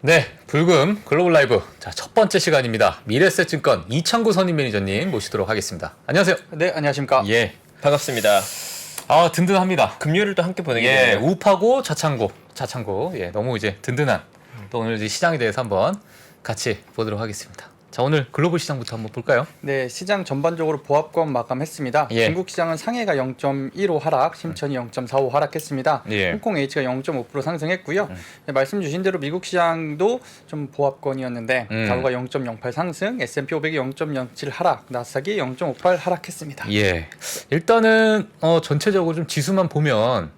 네, 불금 글로벌 라이브. 자, 첫 번째 시간입니다. 미래에셋증권 이창구 선임 매니저님 모시도록 하겠습니다. 안녕하세요. 네, 안녕하십니까. 예. 반갑습니다. 아, 든든합니다. 금요일을 또 함께 보내게 예, 되네요. 우파고 자창고. 예, 너무 이제 든든한. 또 오늘 이제 시장에 대해서 한번 같이 보도록 하겠습니다. 자, 오늘 글로벌 시장부터 한번 볼까요? 네, 시장 전반적으로 보합권 마감했습니다. 예. 중국 시장은 상해가 0.15 하락, 심천이 0.45 하락했습니다. 예. 홍콩 H가 0.5% 상승했고요. 네, 말씀 주신 대로 미국 시장도 좀 보합권이었는데 다우가 0.08 상승, S&P 500이 0.07 하락, 나스닥이 0.58 하락했습니다. 예. 일단은 전체적으로 좀 지수만 보면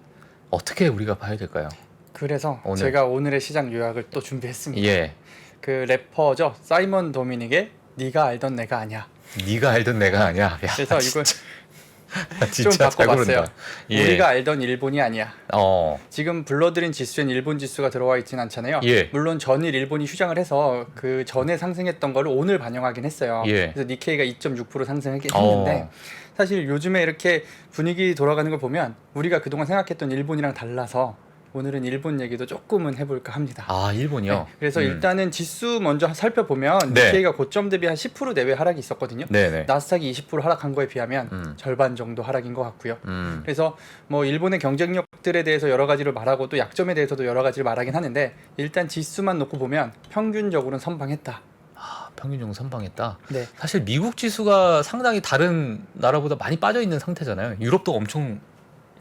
어떻게 우리가 봐야 될까요? 그래서 오늘. 제가 오늘의 시장 요약을 또 준비했습니다. 예. 그 래퍼죠, 사이먼 도미닉의 네가 알던 내가 아니야. 네가 알던 내가 아니야. 야, 그래서 이걸 진짜 좀 잘 바꿔봤어요. 고른다. 예. 우리가 알던 일본이 아니야. 어. 지금 불러드린 지수엔 일본 지수가 들어와 있진 않잖아요. 예. 물론 전일 일본이 휴장을 해서 그 전에 상승했던 거를 오늘 반영하긴 했어요. 예. 그래서 니케이가 2.6% 상승했는데 사실 요즘에 이렇게 분위기 돌아가는 걸 보면 우리가 그동안 생각했던 일본이랑 달라서 오늘은 일본 얘기도 조금은 해볼까 합니다. 아, 일본이요? 네, 그래서 일단은 지수 먼저 살펴보면 네. 니케이가 고점 대비 한 10% 내외 하락이 있었거든요. 네네. 나스닥이 20% 하락한 거에 비하면 절반 정도 하락인 것 같고요. 그래서 뭐 일본의 경쟁력들에 대해서 여러 가지를 말하고 또 약점에 대해서도 여러 가지를 말하긴 하는데 일단 지수만 놓고 보면 평균적으로는 선방했다. 아, 평균적으로 선방했다. 네. 사실 미국 지수가 상당히 다른 나라보다 많이 빠져 있는 상태잖아요. 유럽도 엄청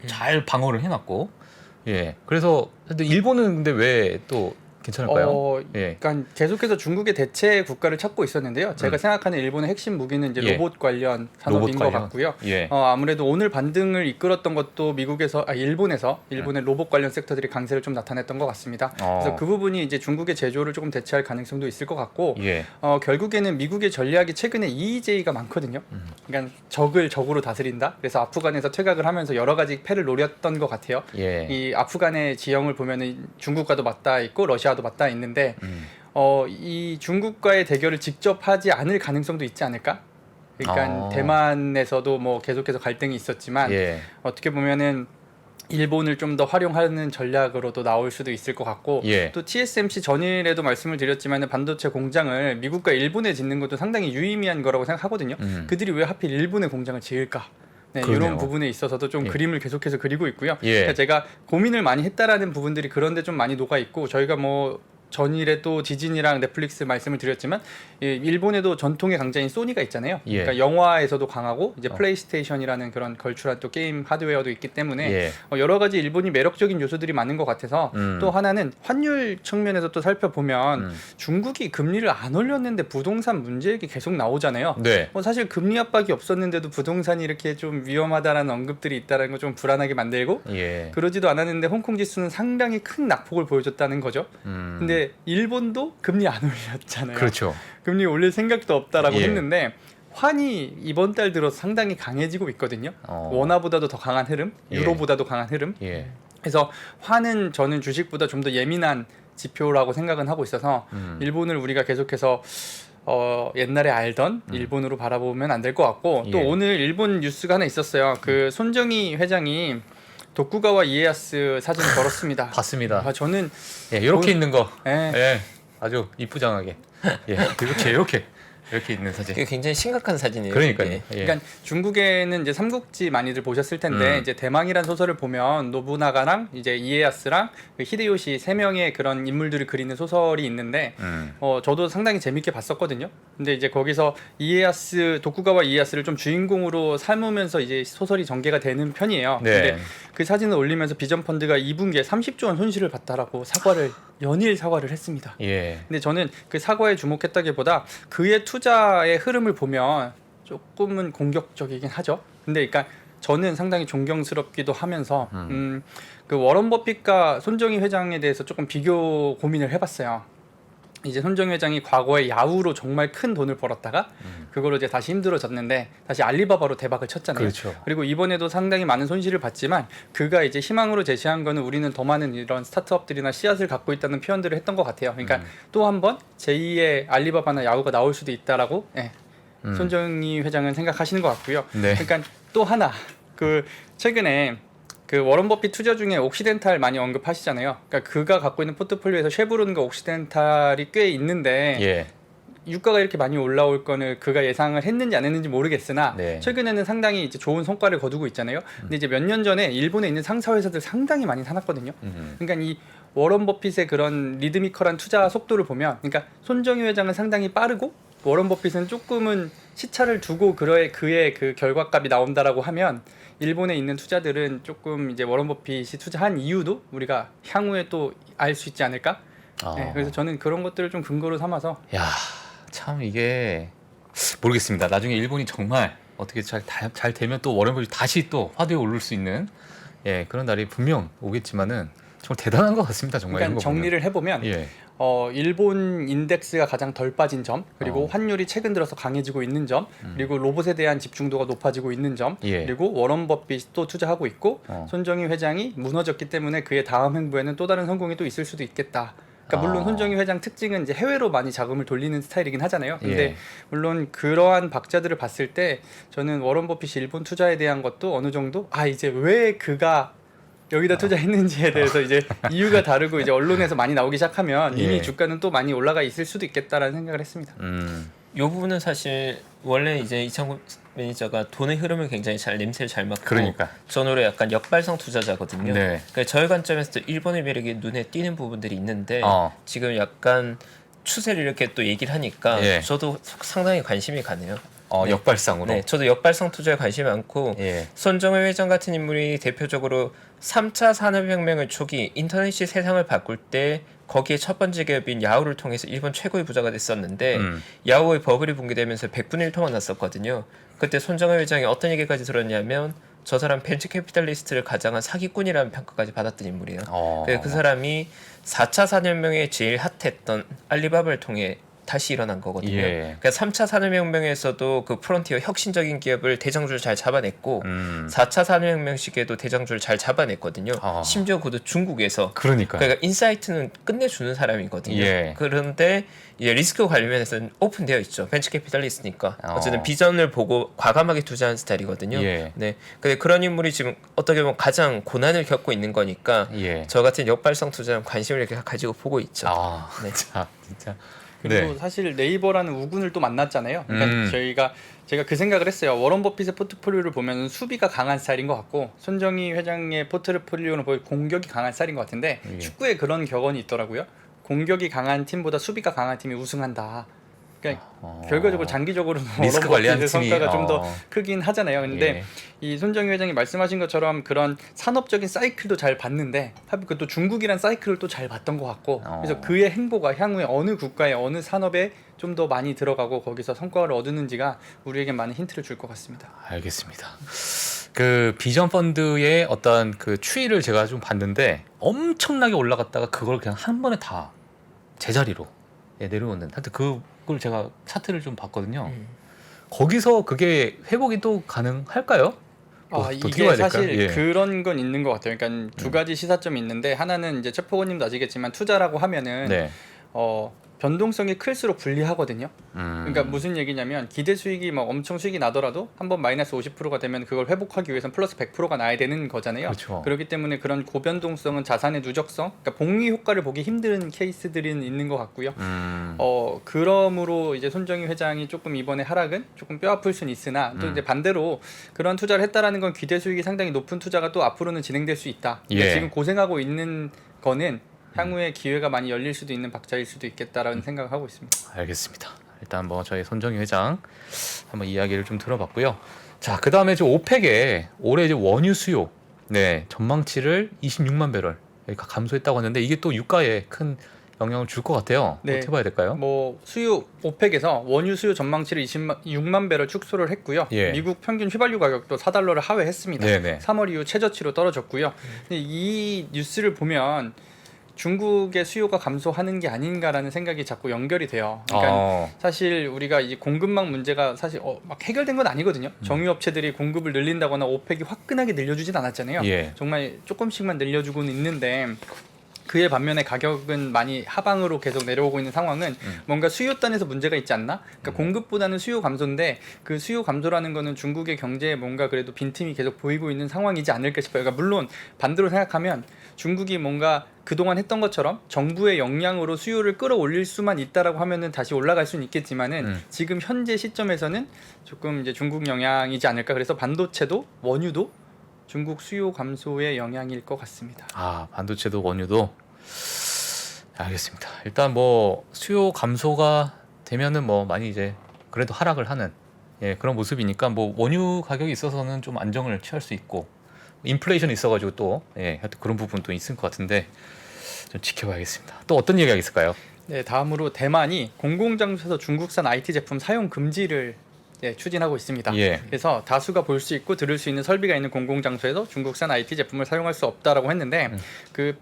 잘 방어를 해놨고, 예. 그래서 근데 일본은 근데 왜 또 괜찮을까요? 예. 그러니까 계속해서 중국의 대체 국가를 찾고 있었는데요. 제가 생각하는 일본의 핵심 무기는 이제 예. 로봇 관련 산업인 로봇 것 관련. 같고요. 예. 아무래도 오늘 반등을 이끌었던 것도 일본의 로봇 관련 섹터들이 강세를 좀 나타냈던 것 같습니다. 그래서 그 부분이 이제 중국의 제조를 조금 대체할 가능성도 있을 것 같고, 예. 결국에는 미국의 전략이 최근에 EEJ가 많거든요. 그러니까 적을 적으로 다스린다. 그래서 아프간에서 퇴각을 하면서 여러 가지 패를 노렸던 것 같아요. 예. 이 아프간의 지형을 보면은 중국과도 맞닿아 있고 러시아도 맞닿아 있는데 이 중국과의 대결을 직접 하지 않을 가능성도 있지 않을까? 그러니까 대만에서도 뭐 계속해서 갈등이 있었지만 예. 어떻게 보면은 일본을 좀 더 활용하는 전략으로도 나올 수도 있을 것 같고 예. 또 TSMC 전일에도 말씀을 드렸지만 반도체 공장을 미국과 일본에 짓는 것도 상당히 유의미한 거라고 생각하거든요. 그들이 왜 하필 일본에 공장을 지을까? 네, 그러네요. 이런 부분에 있어서도 좀 예. 그림을 계속해서 그리고 있고요. 예. 그러니까 제가 고민을 많이 했다라는 부분들이 그런데 좀 많이 녹아 있고 저희가 뭐 전일에 또 디즈니랑 넷플릭스 말씀을 드렸지만 일본에도 전통의 강자인 소니가 있잖아요. 예. 그러니까 영화에서도 강하고 이제 플레이스테이션이라는 그런 걸출한 또 게임 하드웨어도 있기 때문에 예. 여러 가지 일본이 매력적인 요소들이 많은 것 같아서 또 하나는 환율 측면에서 또 살펴보면 중국이 금리를 안 올렸는데 부동산 문제 얘기 계속 나오잖아요. 네. 사실 금리 압박이 없었는데도 부동산이 이렇게 좀 위험하다라는 언급들이 있다는 거 좀 불안하게 만들고 예. 그러지도 않았는데 홍콩 지수는 상당히 큰 낙폭을 보여줬다는 거죠. 근데 일본도 금리 안 올렸잖아요. 그렇죠. 금리 올릴 생각도 없다라고 예. 했는데 환이 이번 달 들어 상당히 강해지고 있거든요. 원화보다도 더 강한 흐름, 예. 유로보다도 강한 흐름. 예. 그래서 환은 저는 주식보다 좀 더 예민한 지표라고 생각은 하고 있어서 일본을 우리가 계속해서 옛날에 알던 일본으로 바라보면 안 될 것 같고 또 예. 오늘 일본 뉴스가 하나 있었어요. 그 손정희 회장이 도쿠가와 이에야스 사진을 걸었습니다. 봤습니다. 저는 예, 이렇게 있는 거. 예. 예. 아주 이쁘장하게. 예. 이렇게 있는 사진. 이게 굉장히 심각한 사진이에요. 그러니까요. 이게. 예. 그러니까 중국에는 이제 삼국지 많이들 보셨을 텐데 이제 대망이란 소설을 보면 노부나가랑 이제 이에야스랑 그 히데요시 세 명의 그런 인물들을 그리는 소설이 있는데 저도 상당히 재밌게 봤었거든요. 근데 이제 거기서 도쿠가와 이에야스를 좀 주인공으로 삼으면서 이제 소설이 전개가 되는 편이에요. 네. 근데 그 사진을 올리면서 비전 펀드가 2분기에 30조 원 손실을 봤다라고 연일 사과를 했습니다. 예. 근데 저는 그 사과에 주목했다기보다 그의 투자의 흐름을 보면 조금은 공격적이긴 하죠. 근데 그러니까 저는 상당히 존경스럽기도 하면서 그 워런 버핏과 손정희 회장에 대해서 조금 비교 고민을 해봤어요. 이제 손정희 회장이 과거에 야후로 정말 큰 돈을 벌었다가 그걸로 이제 다시 힘들어졌는데 다시 알리바바로 대박을 쳤잖아요. 그렇죠. 그리고 이번에도 상당히 많은 손실을 봤지만 그가 이제 희망으로 제시한 거는 우리는 더 많은 이런 스타트업들이나 씨앗을 갖고 있다는 표현들을 했던 것 같아요. 그러니까 또 한 번 제2의 알리바바나 야후가 나올 수도 있다라고 손정희 회장은 생각하시는 것 같고요. 네. 그러니까 또 하나 그 최근에 그 워런 버핏 투자 중에 옥시덴탈 많이 언급하시잖아요. 그러니까 그가 갖고 있는 포트폴리오에서 쉐브론과 옥시덴탈이 꽤 있는데 예. 유가가 이렇게 많이 올라올 거는 그가 예상을 했는지 안 했는지 모르겠으나 네. 최근에는 상당히 이제 좋은 성과를 거두고 있잖아요. 근데 이제 몇 년 전에 일본에 있는 상사 회사들 상당히 많이 사놨거든요. 그러니까 이 워런 버핏의 그런 리드미컬한 투자 속도를 보면, 그러니까 손정희 회장은 상당히 빠르고 워런 버핏은 조금은 시차를 두고 그의 그 결과값이 나온다라고 하면 일본에 있는 투자들은 조금 이제 워런 버핏이 투자한 이유도 우리가 향후에 또 알 수 있지 않을까? 네, 그래서 저는 그런 것들을 좀 근거로 삼아서 야, 참 이게 모르겠습니다. 나중에 일본이 정말 어떻게 잘 되면 또 워런 버핏이 다시 또 화두에 오를 수 있는 그런 날이 분명 오겠지만은 정말 대단한 것 같습니다. 정말 그러니까 이런 거 정리를 해보면 보면. 예. 일본 인덱스가 가장 덜 빠진 점, 그리고 어. 환율이 최근 들어서 강해지고 있는 점, 그리고 로봇에 대한 집중도가 높아지고 있는 점, 예. 그리고 워런 버핏이 또 투자하고 있고 손정희 회장이 무너졌기 때문에 그의 다음 행보에는 또 다른 성공이 또 있을 수도 있겠다. 그러니까 물론 손정희 회장 특징은 이제 해외로 많이 자금을 돌리는 스타일이긴 하잖아요. 근데 예. 물론 그러한 박자들을 봤을 때 저는 워런 버핏이 일본 투자에 대한 것도 어느 정도 이제 왜 그가 여기다 투자했는지에 대해서 이제 이유가 다르고 이제 언론에서 많이 나오기 시작하면 이미 예. 주가는 또 많이 올라가 있을 수도 있겠다라는 생각을 했습니다. 이 부분은 사실 원래 이제 이창구 매니저가 돈의 흐름을 굉장히 잘 냄새를 잘 맡고 그러니까. 전으로 약간 역발상 투자자거든요. 네. 그러니까 저희 관점에서도 일본의 매력이 눈에 띄는 부분들이 있는데 지금 약간 추세를 이렇게 또 얘기를 하니까 예. 저도 상당히 관심이 가네요. 역발상으로. 네, 저도 역발상 투자에 관심이 많고 예. 손정희 회장 같은 인물이 대표적으로 3차 산업혁명의 초기 인터넷이 세상을 바꿀 때 거기에 첫 번째 기업인 야후를 통해서 일본 최고의 부자가 됐었는데 야후의 버블이 붕괴되면서 100분의 1토가 났었거든요. 그때 손정희 회장이 어떤 얘기까지 들었냐면 저 사람 벤처 캐피탈리스트를 가장한 사기꾼이라는 평가까지 받았던 인물이에요. 그래서 그 사람이 4차 산업혁명에 제일 핫했던 알리바바를 통해 다시 일어난 거거든요. 예. 그러니까 3차 산업혁명에서도 그 프론티어 혁신적인 기업을 대장주를 잘 잡아냈고 4차 산업혁명 시기에도 대장주를 잘 잡아냈거든요. 심지어 그도 중국에서. 그러니까. 그러니까 인사이트는 끝내주는 사람이거든요. 예. 그런데 이제 리스크 관리면에서는 오픈되어 있죠. 벤처 캐피탈리스트니까. 어쨌든 어. 비전을 보고 과감하게 투자하는 스타일이거든요. 예. 네. 근데 그런 인물이 지금 어떻게 보면 가장 고난을 겪고 있는 거니까 예. 저 같은 역발상 투자는 관심을 이렇게 가지고 보고 있죠. 네. 진짜. 그리고 네. 사실 네이버라는 우군을 또 만났잖아요. 그러니까 제가 그 생각을 했어요. 워런 버핏의 포트폴리오를 보면 수비가 강한 스타일인 것 같고 손정희 회장의 포트폴리오는 거의 공격이 강한 스타일인 것 같은데 축구에 그런 격언이 있더라고요. 공격이 강한 팀보다 수비가 강한 팀이 우승한다. 그러니까 결과적으로 장기적으로는 리스크 관리하는 팀이 성과가 좀 더 크긴 하잖아요. 근데 이 손정희 회장이 말씀하신 것처럼 그런 산업적인 사이클도 잘 봤는데 하필 또 중국이란 사이클을 또 잘 봤던 것 같고 그래서 그의 행보가 향후에 어느 국가에 어느 산업에 좀 더 많이 들어가고 거기서 성과를 얻었는지가 우리에게 많은 힌트를 줄 것 같습니다. 알겠습니다. 그 비전 펀드의 어떤 그 추이를 제가 좀 봤는데 엄청나게 올라갔다가 그걸 그냥 한 번에 다 제자리로 내려오는. 하여튼 그걸 제가 차트를 좀 봤거든요. 거기서 그게 회복이 또 가능할까요? 또 어떻게 이게 봐야 될까요? 사실 그런 건 있는 것 같아요. 그러니까 두 가지 시사점이 있는데 하나는 이제 최포고님도 아시겠지만 투자라고 하면은 네. 변동성이 클수록 불리하거든요. 그러니까 무슨 얘기냐면 기대 수익이 막 엄청 수익이 나더라도 한번 마이너스 50%가 되면 그걸 회복하기 위해서는 플러스 100%가 나야 되는 거잖아요. 그렇죠. 그렇기 때문에 그런 고변동성은 자산의 누적성, 그러니까 복리 효과를 보기 힘든 케이스들이 있는 것 같고요. 그러므로 이제 손정희 회장이 조금 이번에 하락은 조금 뼈 아플 수는 있으나 또 이제 반대로 그런 투자를 했다라는 건 기대 수익이 상당히 높은 투자가 또 앞으로는 진행될 수 있다. 그러니까 지금 고생하고 있는 거는 향후에 기회가 많이 열릴 수도 있는 박자일 수도 있겠다라는 생각을 하고 있습니다. 알겠습니다. 일단 뭐 저희 손정희 회장 한번 이야기를 좀 들어봤고요. 자, 그 다음에 이제 오펙에 올해 이제 원유 수요 전망치를 26만 배럴 감소했다고 하는데 이게 또 유가에 큰 영향을 줄 것 같아요. 네. 어떻게 봐야 될까요? 뭐 수요 오펙에서 원유 수요 전망치를 26만 배럴 축소를 했고요. 미국 평균 휘발유 가격도 4달러를 하회했습니다. 3월 이후 최저치로 떨어졌고요. 근데 이 뉴스를 보면 중국의 수요가 감소하는 게 아닌가라는 생각이 자꾸 연결이 돼요. 그러니까 사실 우리가 이 공급망 문제가 사실 막 해결된 건 아니거든요. 정유업체들이 공급을 늘린다거나 오펙이 화끈하게 늘려주진 않았잖아요. 정말 조금씩만 늘려주고는 있는데 그에 반면에 가격은 많이 하방으로 계속 내려오고 있는 상황은 뭔가 수요단에서 문제가 있지 않나? 그러니까 공급보다는 수요 감소인데 그 수요 감소라는 거는 중국의 경제에 뭔가 그래도 빈틈이 계속 보이고 있는 상황이지 않을까 싶어요. 그러니까 물론 반대로 생각하면 중국이 뭔가 그동안 했던 것처럼 정부의 역량으로 수요를 끌어올릴 수만 있다라고 하면은 다시 올라갈 수는 있겠지만은 지금 현재 시점에서는 조금 이제 중국 영향이지 않을까. 그래서 반도체도 원유도 중국 수요 감소의 영향일 것 같습니다. 아, 반도체도 원유도. 알겠습니다. 일단 뭐 수요 감소가 되면은 뭐 많이 이제 그래도 하락을 하는 그런 모습이니까 뭐 원유 가격이 있어서는 좀 안정을 취할 수 있고 인플레이션이 있어가지고 또 하여튼 그런 부분도 있을 것 같은데 좀 지켜봐야겠습니다. 또 어떤 얘기가 있을까요? 네, 다음으로 대만이 공공장소에서 중국산 IT 제품 사용 금지를 추진하고 있습니다. 예. 그래서 다수가 볼 수 있고 들을 수 있는 설비가 있는 공공장소에서 중국산 IT 제품을 사용할 수 없다라고 했는데 그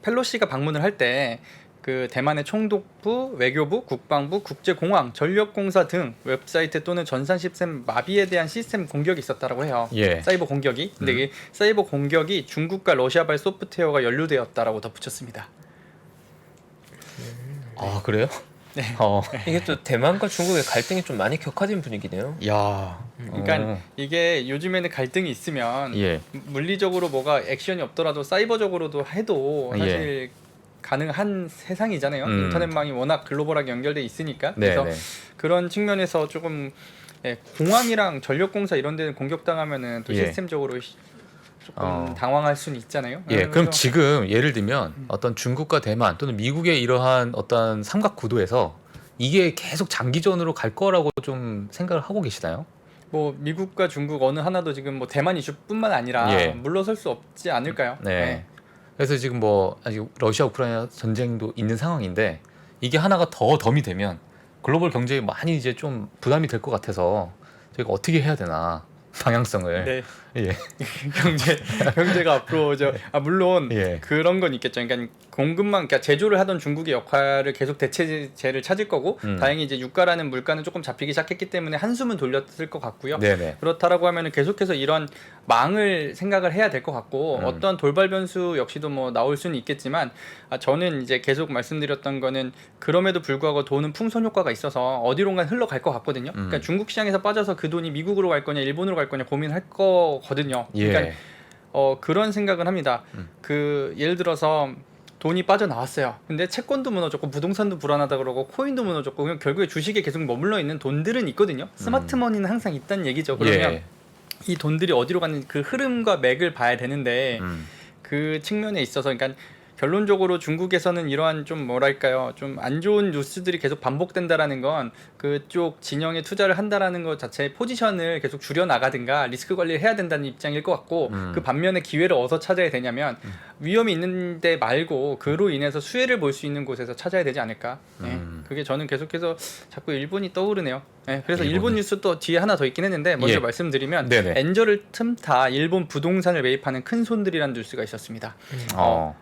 펠로시가 방문을 할 때 그 대만의 총독부, 외교부, 국방부, 국제공항, 전력공사 등 웹사이트 또는 전산 시스템 마비에 대한 시스템 공격이 있었다라고 해요. 예. 사이버 공격이. 근데 이 사이버 공격이 중국과 러시아발 소프트웨어가 연루되었다라고 덧붙였습니다. 아, 그래요? 네. 이게 또 대만과 중국의 갈등이 좀 많이 격화된 분위기네요. 야. 그러니까 이게 요즘에는 갈등이 있으면 예. 물리적으로 뭐가 액션이 없더라도 사이버적으로도 해도 사실 가능한 세상이잖아요. 인터넷망이 워낙 글로벌하게 연결돼 있으니까. 그래서 네. 그런 측면에서 조금 공항이랑 전력공사 이런 데는 공격당하면은 또 시스템적으로 조금 당황할 수는 있잖아요. 그럼 그래서 지금 예를 들면 어떤 중국과 대만 또는 미국의 이러한 어떤 삼각 구도에서 이게 계속 장기전으로 갈 거라고 좀 생각을 하고 계시나요? 뭐 미국과 중국 어느 하나도 지금 뭐 대만 이슈뿐만 아니라 물러설 수 없지 않을까요? 네. 그래서 지금 뭐 아직 러시아 우크라이나 전쟁도 있는 상황인데 이게 하나가 더 덤이 되면 글로벌 경제에 많이 이제 좀 부담이 될 것 같아서 저희가 어떻게 해야 되나 방향성을. 네. 예. 경제가 앞으로 물론 예. 그런 건 있겠죠. 그러니까 공급망, 그러니까 제조를 하던 중국의 역할을 계속 대체제를 찾을 거고 다행히 이제 유가라는 물가는 조금 잡히기 시작했기 때문에 한숨은 돌렸을 것 같고요. 네네. 그렇다라고 하면은 계속해서 이런 망을 생각을 해야 될 것 같고 어떤 돌발 변수 역시도 뭐 나올 수는 있겠지만 저는 이제 계속 말씀드렸던 거는 그럼에도 불구하고 돈은 풍선 효과가 있어서 어디론가 흘러갈 것 같거든요. 그러니까 중국 시장에서 빠져서 그 돈이 미국으로 갈 거냐 일본으로 갈 거냐 고민할 거거든요. 그러니까 그런 생각은 합니다. 그 예를 들어서 돈이 빠져나왔어요. 근데 채권도 무너졌고 부동산도 불안하다 그러고 코인도 무너졌고 그냥 결국에 주식에 계속 머물러 있는 돈들은 있거든요. 스마트머니는 항상 있다는 얘기죠. 그러면 이 돈들이 어디로 가는 그 흐름과 맥을 봐야 되는데 그 측면에 있어서 그러니까 결론적으로 중국에서는 이러한 좀 뭐랄까요 좀 안 좋은 뉴스들이 계속 반복된다라는 건 그쪽 진영에 투자를 한다라는 것 자체의 포지션을 계속 줄여 나가든가 리스크 관리를 해야 된다는 입장일 것 같고 그 반면에 기회를 어디서 찾아야 되냐면 위험이 있는데 말고 그로 인해서 수혜를 볼 수 있는 곳에서 찾아야 되지 않을까. 그게 저는 계속해서 자꾸 일본이 떠오르네요. 그래서 일본 뉴스 또 뒤에 하나 더 있긴 했는데 먼저 말씀드리면 엔저를 틈타 일본 부동산을 매입하는 큰 손들이라는 뉴스가 있었습니다.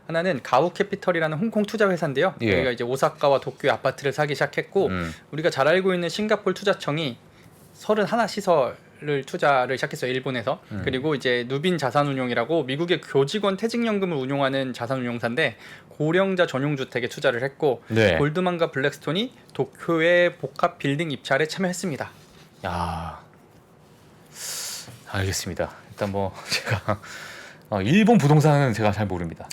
하나는 가우캐피털이라는 홍콩 투자 회사인데요. 우리가 이제 오사카와 도쿄의 아파트를 사기 시작했고 우리가 잘 알고 있는 싱가포르 투자청이 31 시설을 투자를 시작했어요. 일본에서. 그리고 이제 누빈 자산운용이라고 미국의 교직원 퇴직연금을 운용하는 자산운용사인데 고령자 전용 주택에 투자를 했고 골드만과 블랙스톤이 도쿄의 복합 빌딩 입찰에 참여했습니다. 야, 알겠습니다. 일단 뭐 제가 일본 부동산은 제가 잘 모릅니다.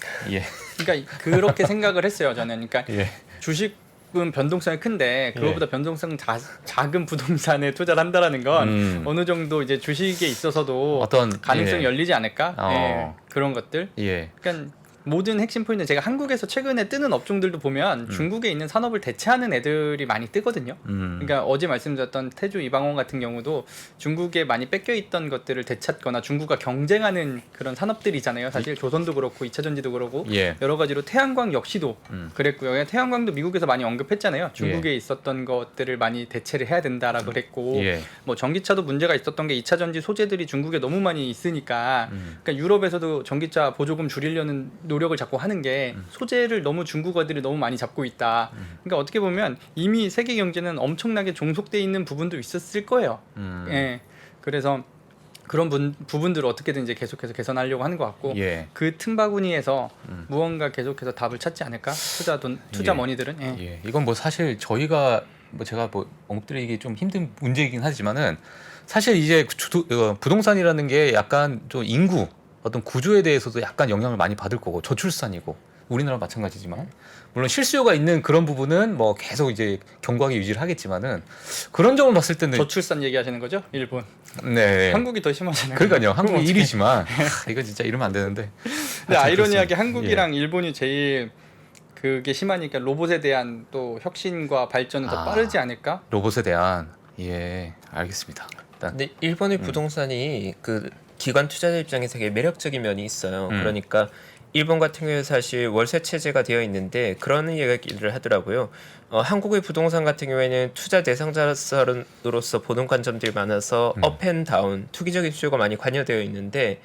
그러니까 그렇게 생각을 했어요. 저는. 그러니까 주식은 변동성이 큰데 그거보다 변동성 작은 부동산에 투자를 한다라는 건 어느 정도 이제 주식에 있어서도 어떤 가능성이 열리지 않을까? 그런 것들. 그러니까 모든 핵심 포인트 제가 한국에서 최근에 뜨는 업종들도 보면 중국에 있는 산업을 대체하는 애들이 많이 뜨거든요. 그러니까 어제 말씀드렸던 태주 이방원 같은 경우도 중국에 많이 뺏겨 있던 것들을 되찾거나 중국과 경쟁하는 그런 산업들이잖아요. 사실 조선도 그렇고 2차전지도 그렇고 여러 가지로 태양광 역시도 그랬고요. 태양광도 미국에서 많이 언급했잖아요. 중국에 있었던 것들을 많이 대체를 해야 된다라고 그랬고 뭐 전기차도 문제가 있었던 게 2차전지 소재들이 중국에 너무 많이 있으니까 그러니까 유럽에서도 전기차 보조금 줄이려는 노력을 자꾸 하는 게 소재를 너무 중국어들이 너무 많이 잡고 있다. 그러니까 어떻게 보면 이미 세계 경제는 엄청나게 종속돼 있는 부분도 있었을 거예요. 그래서 그런 부분들을 어떻게든 이제 계속해서 개선하려고 하는 것 같고 예. 그 틈바구니에서 무언가 계속해서 답을 찾지 않을까? 투자 예. 머니들은 예. 예. 이건 뭐 사실 저희가 뭐 제가 뭐 언급드리기 좀 힘든 문제이긴 하지만은 사실 이제 부동산이라는 게 약간 좀 인구 어떤 구조에 대해서도 약간 영향을 많이 받을 거고 저출산이고 우리나라 마찬가지지만 물론 실수요가 있는 그런 부분은 뭐 계속 이제 견고하게 유지를 하겠지만은 그런 점을 봤을 때는 저출산 얘기하시는 거죠? 일본. 네. 한국이 더 심하잖아요. 그러니까요. 그럼 한국이 어떡해. 1위지만 이거 진짜 이러면 안 되는데. 근데 아이러니하게 그렇습니다. 한국이랑 일본이 제일 그게 심하니까 로봇에 대한 또 혁신과 발전은 더 빠르지 않을까? 로봇에 대한 예 알겠습니다. 일단 근데 일본의 부동산이 그 기관 투자자 입장에서 되게 매력적인 면이 있어요. 그러니까 일본 같은 경우에 사실 월세 체제가 되어 있는데 그런 얘기를 하더라고요. 한국의 부동산 같은 경우에는 투자 대상자로서 보는 관점들이 많아서 업앤다운 투기적인 수요가 많이 관여되어 있는데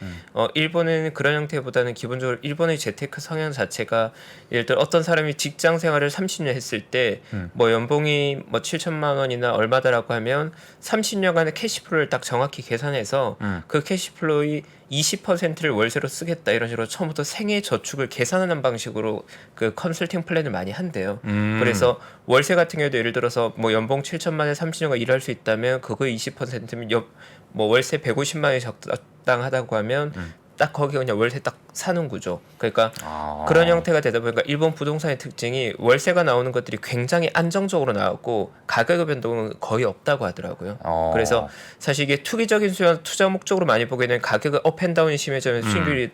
일본은 그런 형태보다는 기본적으로 일본의 재테크 성향 자체가 예를 들어 어떤 사람이 직장 생활을 30년 했을 때 뭐 연봉이 뭐 7천만 원이나 얼마다라고 하면 30년간의 캐시플로우를 딱 정확히 계산해서 그 캐시플로우의 20%를 월세로 쓰겠다 이런 식으로 처음부터 생애 저축을 계산하는 방식으로 그 컨설팅 플랜을 많이 한대요. 그래서 월세 같은 경우도 예를 들어서 뭐 연봉 7천만 원에 30년간 일할 수 있다면 그거의 20%면 뭐 월세 150만 원이 적당하다고 하면 딱 거기 그냥 월세 딱 사는 구조. 그러니까 그런 형태가 되다 보니까 일본 부동산의 특징이 월세가 나오는 것들이 굉장히 안정적으로 나오고 가격의 변동은 거의 없다고 하더라고요. 그래서 사실 이게 투기적인 수요 투자 목적으로 많이 보게 되는 가격의 업앤다운이 심해지면 수익률이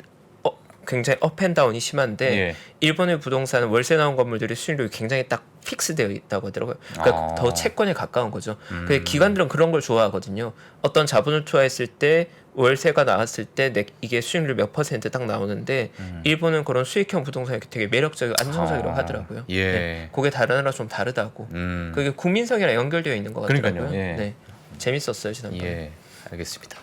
굉장히 업앤다운이 심한데 예. 일본의 부동산은 월세 나온 건물들이 수익률이 굉장히 딱 픽스되어 있다고 하더라고요. 그러니까 더 채권에 가까운 거죠. 근데 기관들은 그런 걸 좋아하거든요. 어떤 자본을 투하했을 때 월세가 나왔을 때 이게 수익률 몇 퍼센트 딱 나오는데 일본은 그런 수익형 부동산이 되게 매력적이고 안정적이라고 하더라고요. 예. 네. 그게 다른 나라 좀 다르다고. 그게 국민성이랑 연결되어 있는 것 같더라고요. 그러니까요. 예. 네. 재밌었어요 지난번에. 예. 알겠습니다.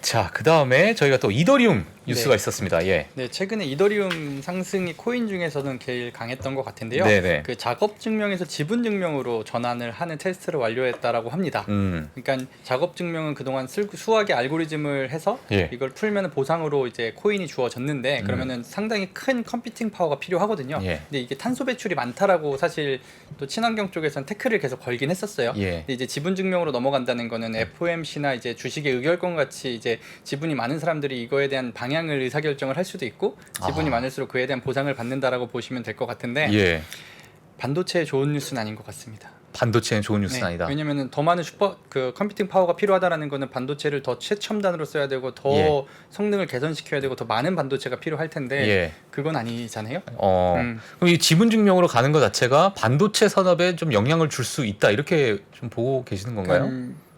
자, 그다음에 저희가 또 이더리움 뉴스가 있었습니다. 예. 네, 최근에 이더리움 상승이 코인 중에서는 제일 강했던 것 같은데요. 네네. 그 작업 증명에서 지분 증명으로 전환을 하는 테스트를 완료했다라고 합니다. 그러니까 작업 증명은 그동안 수학의 알고리즘을 해서 예. 이걸 풀면 보상으로 이제 코인이 주어졌는데 그러면은 상당히 큰 컴퓨팅 파워가 필요하거든요. 예. 근데 이게 탄소 배출이 많다라고 사실 또 친환경 쪽에서는 태클을 계속 걸긴 했었어요. 예. 근데 이제 지분 증명으로 넘어간다는 거는 FOMC나 이제 주식의 의결권 같이 이제 지분이 많은 사람들이 이거에 대한 방향을 의사결정을 할 수도 있고 지분이 많을수록 그에 대한 보상을 받는다라고 보시면 될 것 같은데 예. 반도체에 좋은 뉴스는 아닌 것 같습니다. 반도체는 좋은 뉴스는 아니다. 왜냐면은 더 많은 컴퓨팅 파워가 필요하다라는 거는 반도체를 더 최첨단으로 써야 되고 더 예. 성능을 개선시켜야 되고 더 많은 반도체가 필요할 텐데 예. 그건 아니잖아요. 그럼 이 지분 증명으로 가는 것 자체가 반도체 산업에 좀 영향을 줄 수 있다 이렇게 좀 보고 계시는 건가요?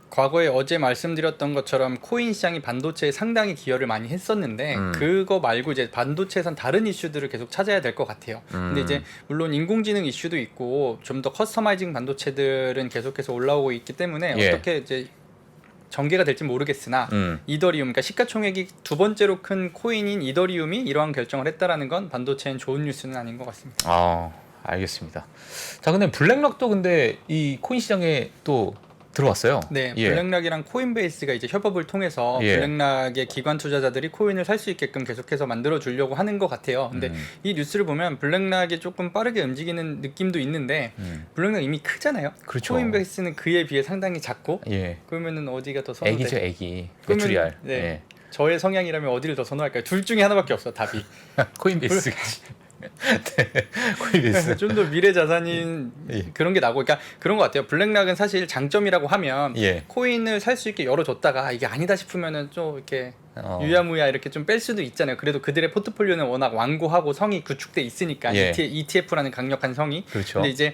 과거에 어제 말씀드렸던 것처럼 코인 시장이 반도체에 상당히 기여를 많이 했었는데 그거 말고 이제 반도체에선 다른 이슈들을 계속 찾아야 될 것 같아요. 근데 이제 물론 인공지능 이슈도 있고 좀 더 커스터마이징 반도체들은 계속해서 올라오고 있기 때문에 예. 어떻게 이제 전개가 될지 모르겠으나 이더리움, 그러니까 시가총액이 두 번째로 큰 코인인 이더리움이 이러한 결정을 했다라는 건 반도체엔 좋은 뉴스는 아닌 것 같습니다. 알겠습니다. 자, 근데 블랙락도 근데 이 코인 시장에 또 들어왔어요. 네, 예. 블랙락이랑 코인베이스가 이제 협업을 통해서 예. 블랙락의 기관 투자자들이 코인을 살 수 있게끔 계속해서 만들어 주려고 하는 것 같아요. 근데 이 뉴스를 보면 블랙락이 조금 빠르게 움직이는 느낌도 있는데 블랙락 이미 크잖아요. 그렇죠. 코인베이스는 그에 비해 상당히 작고 예. 그러면은 어디가 더 선호돼? 애기죠, 애기. 그러면, 메추리알. 네. 예. 저의 성향이라면 어디를 더 선호할까요? 둘 중에 하나밖에 없어 답이. 코인베이스. 네. 코인베이스. 좀 더 미래 자산인 예. 그런 게 나고, 그러니까 그런 것 같아요. 블랙락은 사실 장점이라고 하면 예. 코인을 살 수 있게 열어줬다가 이게 아니다 싶으면은 좀 이렇게 유야무야 이렇게 좀 뺄 수도 있잖아요. 그래도 그들의 포트폴리오는 워낙 완고하고 성이 구축돼 있으니까 예. ETF라는 강력한 성이. 그렇죠. 근데 이제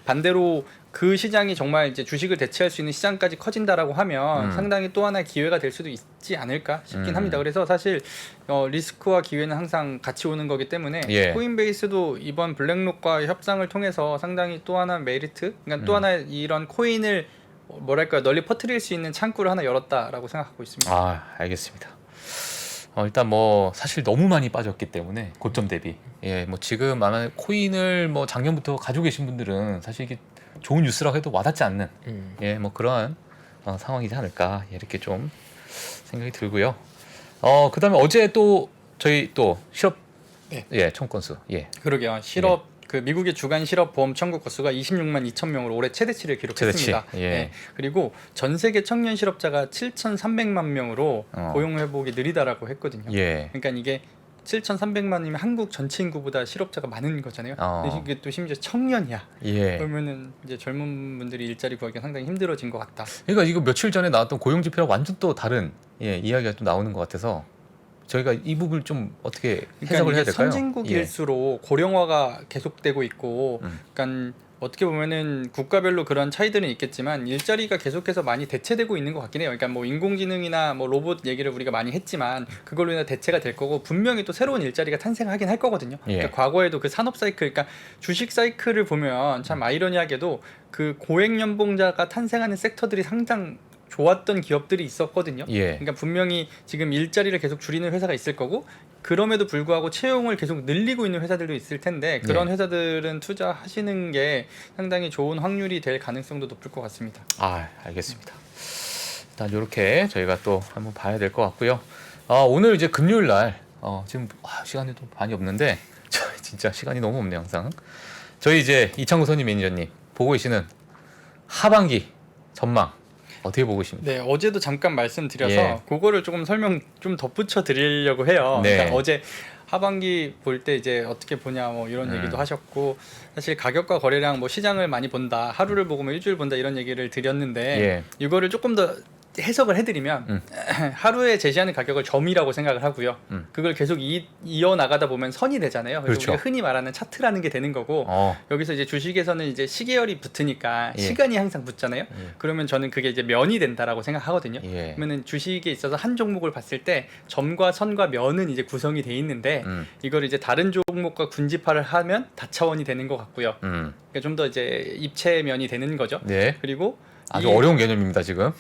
반대로 그 시장이 정말 이제 주식을 대체할 수 있는 시장까지 커진다라고 하면 상당히 또 하나의 기회가 될 수도 있지 않을까 싶긴 합니다. 그래서 사실 리스크와 기회는 항상 같이 오는 거기 때문에 예. 코인베이스도 이번 블랙록과 협상을 통해서 상당히 또 하나 메리트, 그러니까 또 하나 이런 코인을 뭐랄까 널리 퍼뜨릴 수 있는 창구를 하나 열었다라고 생각하고 있습니다. 알겠습니다. 일단 뭐 사실 너무 많이 빠졌기 때문에 고점 대비 뭐 지금 아마 코인을 뭐 작년부터 가지고 계신 분들은 사실 이게 좋은 뉴스라고 해도 와닿지 않는 뭐 그러한 상황이지 않을까 이렇게 좀 생각이 들고요. 그다음에 어제 또 저희 또 실업 네. 청구 건수 그러게요. 실업 그 미국의 주간 실업 보험 청구 건수가 26만 2천 명으로 올해 최대치를 기록했습니다. 최대치. 예. 그리고 전 세계 청년 실업자가 7,300만 명으로 어. 고용 회복이 느리다라고 했거든요. 예. 그러니까 이게 7,300만이면 한국 전체 인구보다 실업자가 많은 거잖아요. 근데 이게 또 심지어 청년이야. 예. 그러면은 이제 젊은 분들이 일자리 구하기가 상당히 힘들어진 것 같다. 그러니까 이거 며칠 전에 나왔던 고용 지표랑 완전 또 다른 이야기가 또 나오는 것 같아서 저희가 이 부분을 좀 어떻게 해석을 해야 될까요? 선진국일수록 고령화가 계속되고 있고, 그러니까 어떻게 보면은 국가별로 그런 차이들은 있겠지만 일자리가 계속해서 많이 대체되고 있는 것 같긴 해요. 그러니까 뭐 인공지능이나 뭐 로봇 얘기를 우리가 많이 했지만 그걸로 인해 대체가 될 거고 분명히 또 새로운 일자리가 탄생하긴 할 거거든요. 그러니까 과거에도 그 산업 사이클, 그러니까 주식 사이클을 보면 참 아이러니하게도 그 고액 연봉자가 탄생하는 섹터들이 상당 좋았던 기업들이 있었거든요. 그러니까 분명히 지금 일자리를 계속 줄이는 회사가 있을 거고 그럼에도 불구하고 채용을 계속 늘리고 있는 회사들도 있을 텐데 그런 회사들은 투자하시는 게 상당히 좋은 확률이 될 가능성도 높을 것 같습니다. 알겠습니다. 일단 이렇게 저희가 또 한번 봐야 될 것 같고요. 오늘 이제 금요일 날 지금 시간이 또 많이 없는데 진짜 시간이 너무 없네요 항상. 저희 이제 이창구 선임 매니저님 보고 계시는 하반기 전망 어떻게 보고 계십니까? 네, 어제도 잠깐 말씀드려서 그거를 조금 설명 좀 덧붙여 드리려고 해요. 그러니까 어제 하반기 볼 때 이제 어떻게 보냐 뭐 이런 얘기도 하셨고 사실 가격과 거래량 뭐 시장을 많이 본다 하루를 보고 뭐 일주일 본다 이런 얘기를 드렸는데 이거를 조금 더 해석을 해드리면 하루에 제시하는 가격을 점이라고 생각을 하고요. 그걸 계속 이어나가다 보면 선이 되잖아요. 그래서 그렇죠. 우리가 흔히 말하는 차트라는 게 되는 거고 여기서 이제 주식에서는 이제 시계열이 붙으니까 시간이 항상 붙잖아요. 그러면 저는 그게 이제 면이 된다라고 생각하거든요. 그러면은 주식에 있어서 한 종목을 봤을 때 점과 선과 면은 이제 구성이 돼 있는데 이걸 이제 다른 종목과 군집화를 하면 다차원이 되는 것 같고요. 그러니까 좀 더 이제 입체면이 되는 거죠. 그리고 아주 어려운 개념입니다 지금.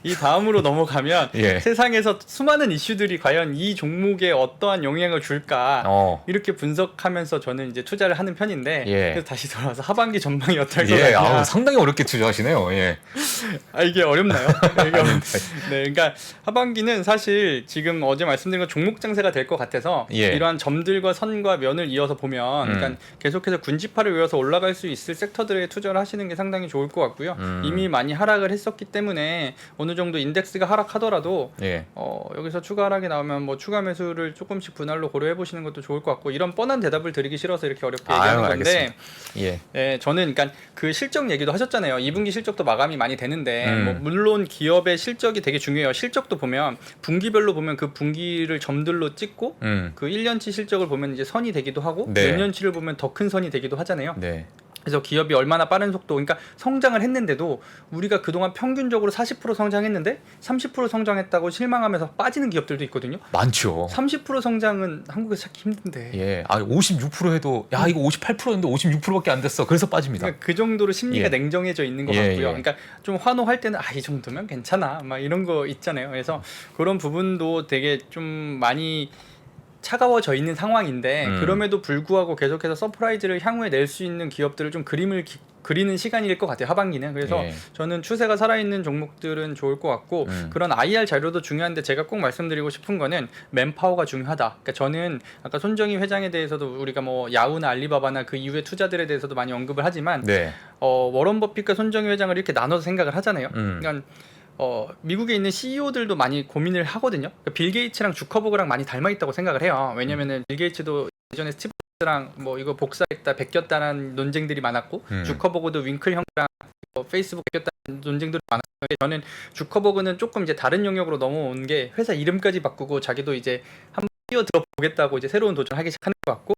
이 다음으로 넘어가면 세상에서 수많은 이슈들이 과연 이 종목에 어떠한 영향을 줄까 이렇게 분석하면서 저는 이제 투자를 하는 편인데 그래서 다시 돌아와서 하반기 전망이 어떨 것 같냐. 상당히 어렵게 투자하시네요. 이게 어렵나요? 네, 그러니까 하반기는 사실 지금 어제 말씀드린 것 종목 장세가 될 것 같아서 이러한 점들과 선과 면을 이어서 보면 그러니까 계속해서 군집화를 이어서 올라갈 수 있을 섹터들에 투자를 하시는 게 상당히 좋을 것 같고요. 이미 많이 하락을 했었기 때문에 어느 정도 인덱스가 하락하더라도 여기서 추가 하락이 나오면 뭐 추가 매수를 조금씩 분할로 고려해 보시는 것도 좋을 것 같고 이런 뻔한 대답을 드리기 싫어서 이렇게 어렵게 얘기하는 건데 저는 그러니까 그 실적 얘기도 하셨잖아요. 2분기 실적도 마감이 많이 되는데 뭐 물론 기업의 실적이 되게 중요해요. 실적도 보면 분기별로 보면 그 분기를 점들로 찍고 그 1년치 실적을 보면 이제 선이 되기도 하고 몇 년치를 보면 더 큰 선이 되기도 하잖아요. 그래서 기업이 얼마나 빠른 속도, 그러니까 성장을 했는데도 우리가 그동안 평균적으로 40% 성장했는데 30% 성장했다고 실망하면서 빠지는 기업들도 있거든요. 많죠. 30% 성장은 한국에서 찾기 힘든데. 56% 해도 이거 58%였는데 56%밖에 안 됐어. 그래서 빠집니다. 그러니까 그 정도로 심리가 냉정해져 있는 것 같고요. 그러니까 좀 환호할 때는 이 정도면 괜찮아, 막 이런 거 있잖아요. 그래서 그런 부분도 되게 좀 많이 차가워져 있는 상황인데 그럼에도 불구하고 계속해서 서프라이즈를 향후에 낼 수 있는 기업들을 좀 그림을 그리는 시간일 것 같아요. 하반기는. 그래서 저는 추세가 살아있는 종목들은 좋을 것 같고 그런 IR 자료도 중요한데 제가 꼭 말씀드리고 싶은 거는 맨파워가 중요하다. 그러니까 저는 아까 손정희 회장에 대해서도 우리가 뭐 야후나 알리바바나 그 이후의 투자들에 대해서도 많이 언급을 하지만 워런 버핏과 손정희 회장을 이렇게 나눠서 생각을 하잖아요. 그러니까 미국에 있는 CEO들도 많이 고민을 하거든요. 그러니까 빌 게이츠랑 주커버그랑 많이 닮아 있다고 생각을 해요. 왜냐면은 빌 게이츠도 예전에 스티브랑 뭐 이거 복사했다 베꼈다는 논쟁들이 많았고 주커버그도 윙클 형이랑 페이스북 베꼈다는 논쟁들이 많았어요. 저는 주커버그는 조금 이제 다른 영역으로 넘어온 게 회사 이름까지 바꾸고 자기도 이제 한번 뛰어들어 보겠다고 이제 새로운 도전을 하기 시작하는 것 같고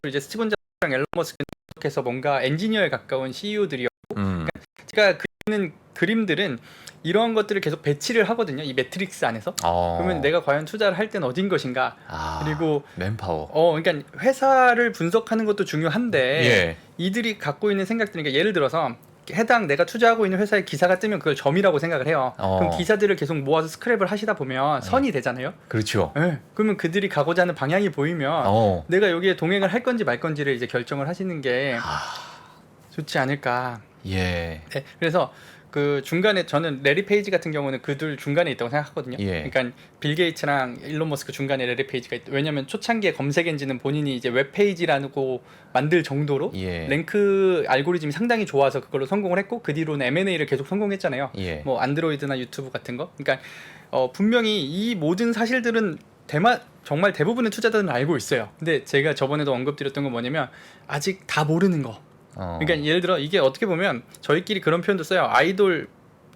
이제 스티븐 잡스랑 앨런 머스크는 계속해서 뭔가 엔지니어에 가까운 CEO들이었고 그러니까 제가 그리는 그림들은 이런 것들을 계속 배치를 하거든요. 이 매트릭스 안에서. 그러면 내가 과연 투자를 할 때는 어딘 것인가. 그리고 맨파워. 그러니까 회사를 분석하는 것도 중요한데 이들이 갖고 있는 생각들, 그러니까 예를 들어서 해당 내가 투자하고 있는 회사의 기사가 뜨면 그걸 점이라고 생각을 해요. 그럼 기사들을 계속 모아서 스크랩을 하시다 보면 선이 되잖아요. 그렇죠. 그러면 그들이 가고자 하는 방향이 보이면 내가 여기에 동행을 할 건지 말 건지를 이제 결정을 하시는 게 좋지 않을까. 예. 네, 그래서 그 중간에 저는 레리 페이지 같은 경우는 그 둘 중간에 있다고 생각하거든요. 예. 그러니까 빌 게이츠랑 일론 머스크 중간에 레리 페이지가 있다. 왜냐하면 초창기에 검색 엔진은 본인이 이제 웹 페이지라고 만들 정도로 예. 랭크 알고리즘이 상당히 좋아서 그걸로 성공을 했고 그 뒤로는 M&A를 계속 성공했잖아요. 예. 뭐 안드로이드나 유튜브 같은 거. 그러니까 분명히 이 모든 사실들은 정말 대부분의 투자자들은 알고 있어요. 근데 제가 저번에도 언급드렸던 건 뭐냐면 아직 다 모르는 거. 그러니까 예를 들어 이게 어떻게 보면 저희끼리 그런 표현도 써요. 아이돌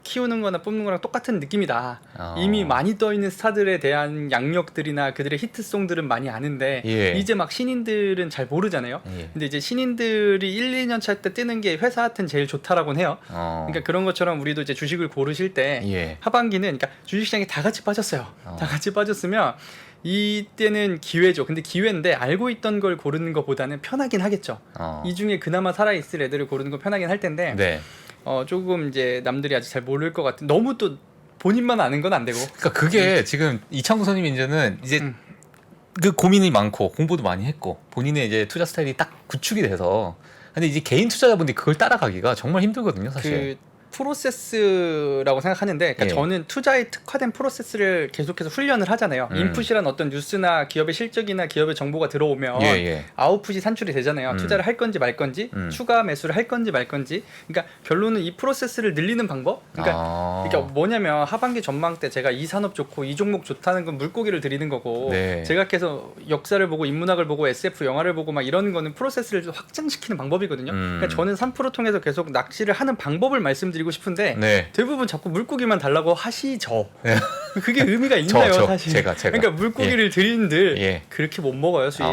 키우는 거나 뽑는 거랑 똑같은 느낌이다. 이미 많이 떠 있는 스타들에 대한 양력들이나 그들의 히트송들은 많이 아는데 예. 이제 막 신인들은 잘 모르잖아요. 예. 근데 이제 신인들이 1, 2년 차 때 뜨는 게 회사한테는 제일 좋다라고는 해요. 그러니까 그런 것처럼 우리도 이제 주식을 고르실 때 예. 하반기는 그러니까 주식시장이 다 같이 빠졌어요. 다 같이 빠졌으면 이때는 기회죠. 근데 기회인데 알고 있던 걸 고르는 것보다는 편하긴 하겠죠. 이 중에 그나마 살아있을 애들을 고르는 건 편하긴 할 텐데 네. 조금 이제 남들이 아직 잘 모를 것 같은 너무 또 본인만 아는 건 안 되고. 그러니까 그게 지금 이창구 선임 이제는 이제 그 고민이 많고 공부도 많이 했고 본인의 이제 투자 스타일이 딱 구축이 돼서 근데 이제 개인 투자자분들이 그걸 따라가기가 정말 힘들거든요, 사실. 그 프로세스라고 생각하는데 그러니까 예. 저는 투자에 특화된 프로세스를 계속해서 훈련을 하잖아요. 인풋이란 어떤 뉴스나 기업의 실적이나 기업의 정보가 들어오면 예. 아웃풋이 산출이 되잖아요. 투자를 할 건지 말 건지 추가 매수를 할 건지 말 건지. 그러니까 결론은 이 프로세스를 늘리는 방법. 그러니까 뭐냐면 하반기 전망 때 제가 이 산업 좋고 이 종목 좋다는 건 물고기를 드리는 거고 네. 제가 계속 역사를 보고 인문학을 보고 SF 영화를 보고 막 이런 거는 프로세스를 좀 확장시키는 방법이거든요. 그러니까 저는 3% 통해서 계속 낚시를 하는 방법을 말씀드리고 싶은데 네. 대부분 자꾸 물고기만 달라고 하시죠. 네. 그게 의미가 있나요, 사실? 제가. 그러니까 물고기를 드리는들 예. 그렇게 못 먹어요, 수익.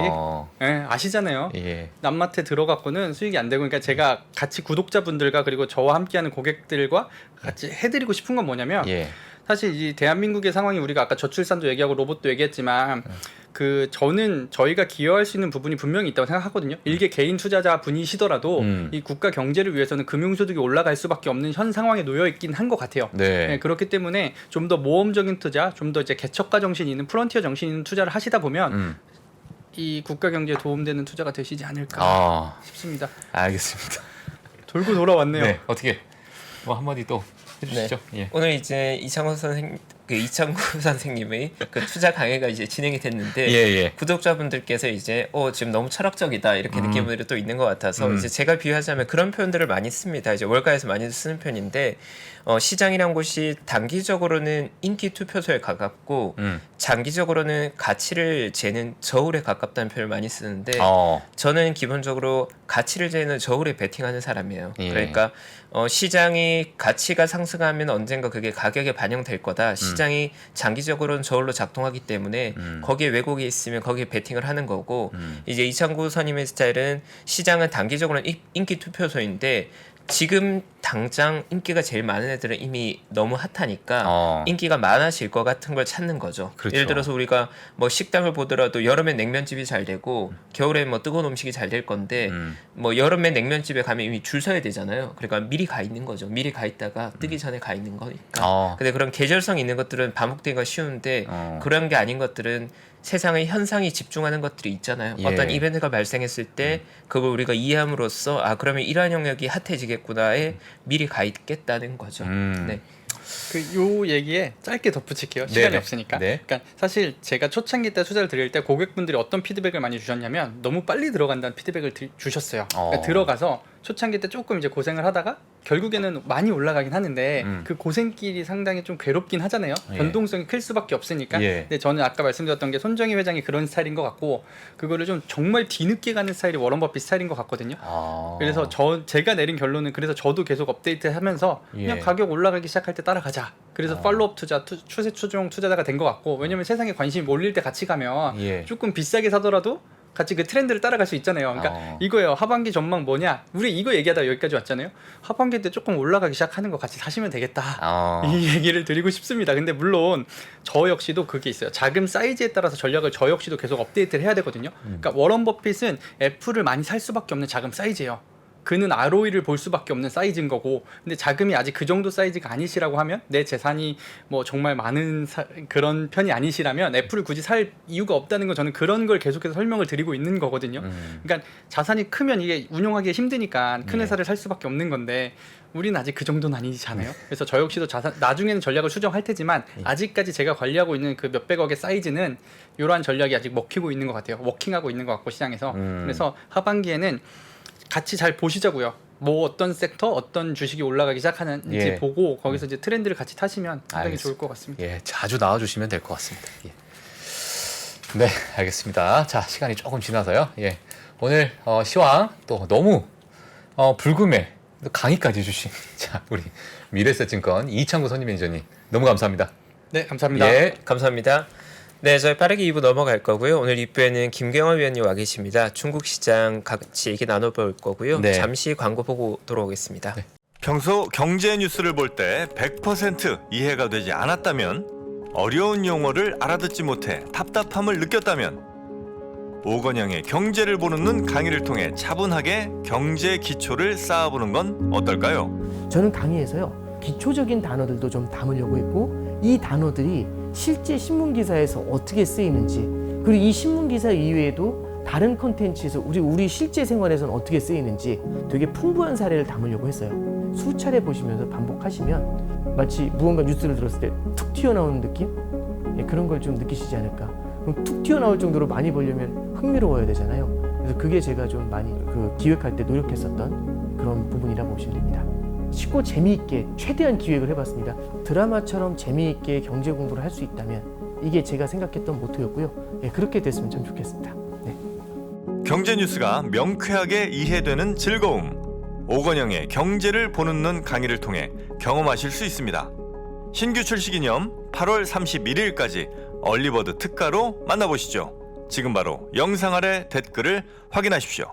예, 아시잖아요. 예. 남마트에 들어갔고는 수익이 안 되고 그러니까 제가 같이 구독자분들과 그리고 저와 함께하는 고객들과 같이 해드리고 싶은 건 뭐냐면 예. 사실 이 대한민국의 상황이 우리가 아까 저출산도 얘기하고 로봇도 얘기했지만 저는 저희가 기여할 수 있는 부분이 분명히 있다고 생각하거든요. 일개 개인 투자자 분이시더라도 이 국가 경제를 위해서는 금융소득이 올라갈 수밖에 없는 현 상황에 놓여 있긴 한 것 같아요. 네. 그렇기 때문에 좀 더 모험적인 투자, 좀 더 이제 개척가 정신이 있는 프론티어 정신이 있는 투자를 하시다 보면 이 국가 경제에 도움되는 투자가 되시지 않을까 싶습니다. 알겠습니다. 돌고 돌아왔네요. 네. 어떻게 뭐 한마디 또 해주시죠. 예. 오늘 이제 이창구 선생님의 그 투자 강의가 이제 진행이 됐는데 예. 구독자분들께서 이제 지금 너무 철학적이다 이렇게 느끼는 분들이 또 있는 것 같아서 이제 제가 비유하자면 그런 표현들을 많이 씁니다. 이제 월가에서 많이 쓰는 편인데 시장이란 곳이 단기적으로는 인기 투표소에 가깝고 장기적으로는 가치를 재는 저울에 가깝다는 표현을 많이 쓰는데 저는 기본적으로 가치를 재는 저울에 베팅하는 사람이에요. 예. 그러니까 시장이 가치가 상승하면 언젠가 그게 가격에 반영될 거다. 시장이 장기적으로는 저울로 작동하기 때문에 거기에 왜곡이 있으면 거기에 베팅을 하는 거고 이제 이창구 선임의 스타일은 시장은 단기적으로는 인기 투표소인데 지금 당장 인기가 제일 많은 애들은 이미 너무 핫하니까 인기가 많아질 것 같은 걸 찾는 거죠. 그렇죠. 예를 들어서 우리가 뭐 식당을 보더라도 여름엔 냉면집이 잘 되고 겨울엔 뭐 뜨거운 음식이 잘 될 건데 뭐 여름에 냉면집에 가면 이미 줄 서야 되잖아요. 그러니까 미리 가 있는 거죠. 미리 가 있다가 뜨기 전에 가 있는 거니까. 근데 그런 계절성 있는 것들은 반복되기가 쉬운데 그런 게 아닌 것들은 세상의 현상이 집중하는 것들이 있잖아요. 예. 어떤 이벤트가 발생했을 때 그걸 우리가 이해함으로써 그러면 이러한 영역이 핫해지겠구나에 미리 가 있겠다는 거죠. 네. 요 얘기에 짧게 덧붙일게요. 시간이 네네. 없으니까. 네. 그러니까 사실 제가 초창기 때 투자를 드릴 때 고객분들이 어떤 피드백을 많이 주셨냐면 너무 빨리 들어간다는 피드백을 주셨어요. 그러니까 들어가서 초창기 때 조금 이제 고생을 하다가 결국에는 많이 올라가긴 하는데 그 고생길이 상당히 좀 괴롭긴 하잖아요. 예. 변동성이 클 수밖에 없으니까. 예. 근데 저는 아까 말씀드렸던 게 손정희 회장이 그런 스타일인 것 같고 그거를 좀 정말 뒤늦게 가는 스타일이 워런 버핏 스타일인 것 같거든요. 그래서 제가 내린 결론은 그래서 저도 계속 업데이트하면서 그냥 예. 가격 올라가기 시작할 때 따라가자. 그래서 팔로업 투자, 추세 추종 투자자가 된 것 같고 왜냐면 세상에 관심이 몰릴 때 같이 가면 예. 조금 비싸게 사더라도 같이 그 트렌드를 따라갈 수 있잖아요. 그러니까 이거예요. 하반기 전망 뭐냐? 우리 이거 얘기하다 여기까지 왔잖아요. 하반기 때 조금 올라가기 시작하는 거 같이 사시면 되겠다. 이 얘기를 드리고 싶습니다. 근데 물론 저 역시도 그게 있어요. 자금 사이즈에 따라서 전략을 저 역시도 계속 업데이트를 해야 되거든요. 그러니까 워런 버핏은 애플을 많이 살 수밖에 없는 자금 사이즈예요. 그는 ROE를 볼 수밖에 없는 사이즈인 거고, 근데 자금이 아직 그 정도 사이즈가 아니시라고 하면, 내 재산이 뭐 정말 많은 그런 편이 아니시라면 애플을 굳이 살 이유가 없다는 건 저는 그런 걸 계속해서 설명을 드리고 있는 거거든요. 그러니까 자산이 크면 이게 운용하기 힘드니까 큰 회사를 살 수밖에 없는 건데, 우리는 아직 그 정도는 아니잖아요. 그래서 저 역시도 자산, 나중에는 전략을 수정할 테지만 아직까지 제가 관리하고 있는 그 몇백억의 사이즈는 이러한 전략이 아직 먹히고 있는 것 같아요. 워킹하고 있는 것 같고 시장에서. 그래서 하반기에는 같이 잘 보시자고요. 뭐 어떤 섹터, 어떤 주식이 올라가기 시작하는지 예. 보고 거기서 이제 트렌드를 같이 타시면 굉장히 알겠습니다. 좋을 것 같습니다. 예, 자주 나와주시면 될 것 같습니다. 예. 네, 알겠습니다. 자, 시간이 조금 지나서요. 예, 오늘 시황 또 너무 불금에 또 강의까지 해주신 자 우리 미래에셋증권 이창구 선임 매니저님 너무 감사합니다. 네, 감사합니다. 예, 감사합니다. 네, 저희 빠르게 2부 넘어갈 거고요. 오늘 2부에는 김경화 위원님 와 계십니다. 중국 시장 같이 얘기 나눠볼 거고요. 네. 잠시 광고 보고 돌아오겠습니다. 네. 평소 경제 뉴스를 볼 때 100% 이해가 되지 않았다면, 어려운 용어를 알아듣지 못해 답답함을 느꼈다면, 오건영의 경제를 보는 눈 강의를 통해 차분하게 경제 기초를 쌓아보는 건 어떨까요? 저는 강의에서요, 기초적인 단어들도 좀 담으려고 했고, 이 단어들이 실제 신문 기사에서 어떻게 쓰이는지, 그리고 이 신문 기사 이외에도 다른 콘텐츠에서 우리 실제 생활에서는 어떻게 쓰이는지 되게 풍부한 사례를 담으려고 했어요. 수차례 보시면서 반복하시면 마치 무언가 뉴스를 들었을 때 툭 튀어나오는 느낌? 예, 그런 걸 좀 느끼시지 않을까. 그럼 툭 튀어나올 정도로 많이 보려면 흥미로워야 되잖아요. 그래서 그게 제가 좀 많이 기획할 때 노력했었던 그런 부분이라고 보시면 됩니다. 쉽고 재미있게 최대한 기획을 해봤습니다. 드라마처럼 재미있게 경제 공부를 할 수 있다면 이게 제가 생각했던 모토였고요. 예, 그렇게 됐으면 참 좋겠습니다. 네. 경제 뉴스가 명쾌하게 이해되는 즐거움. 오건영의 경제를 보는 눈 강의를 통해 경험하실 수 있습니다. 신규 출시 기념 8월 31일까지 얼리버드 특가로 만나보시죠. 지금 바로 영상 아래 댓글을 확인하십시오.